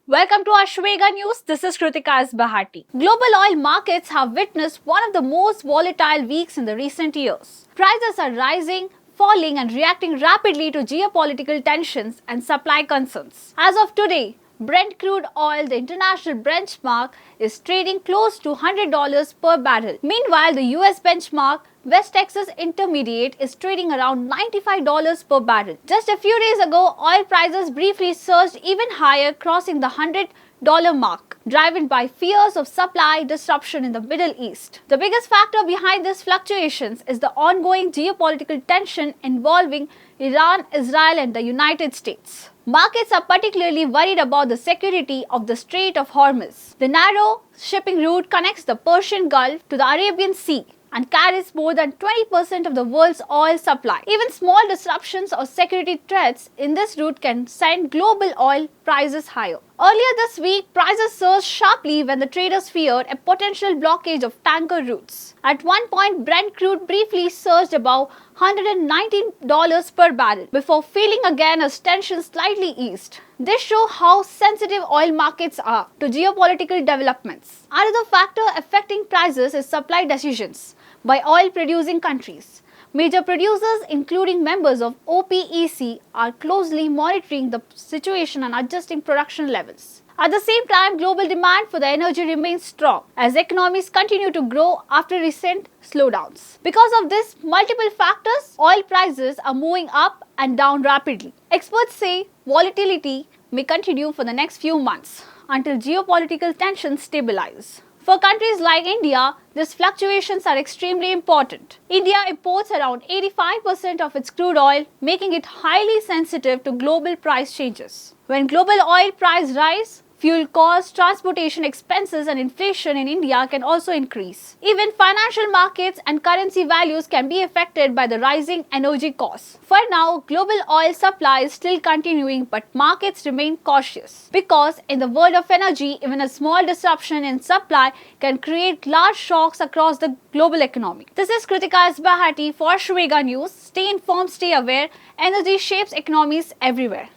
Welcome to Ashwega News. This is Kritika S. Bahati. Global oil markets have witnessed one of the most volatile weeks in the recent years. Prices are rising, falling, and reacting rapidly to geopolitical tensions and supply concerns. As of today, Brent crude oil, the international benchmark, is trading close to $100 per barrel. Meanwhile, the US benchmark West Texas Intermediate is trading around $95 per barrel. Just a few days ago, oil prices briefly surged even higher, crossing the $100 mark, driven by fears of supply disruption in the Middle East. The biggest factor behind these fluctuations is the ongoing geopolitical tension involving Iran, Israel, and the United States. Markets are particularly worried about the security of the Strait of Hormuz. The narrow shipping route connects the Persian Gulf to the Arabian Sea and carries more than 20% of the world's oil supply. Even small disruptions or security threats in this route can send global oil prices higher. Earlier this week, prices surged sharply when the traders feared a potential blockage of tanker routes. At one point, Brent crude briefly surged above $119 per barrel before falling again as tensions slightly eased. This shows how sensitive oil markets are to geopolitical developments. Another factor affecting prices is supply decisions by oil-producing countries. Major producers, including members of OPEC, are closely monitoring the situation and adjusting production levels. At the same time, global demand for the energy remains strong as economies continue to grow after recent slowdowns. Because of this multiple factors, oil prices are moving up and down rapidly. Experts say volatility may continue for the next few months until geopolitical tensions stabilize. For countries like India, these fluctuations are extremely important. India imports around 85% of its crude oil, making it highly sensitive to global price changes. When global oil prices rise, fuel costs, transportation expenses, and inflation in India can also increase. Even financial markets and currency values can be affected by the rising energy costs. For now, global oil supply is still continuing, but markets remain cautious. Because in the world of energy, even a small disruption in supply can create large shocks across the global economy. This is Kritika S. Bahati for Ashwega News. Stay informed, stay aware. Energy shapes economies everywhere.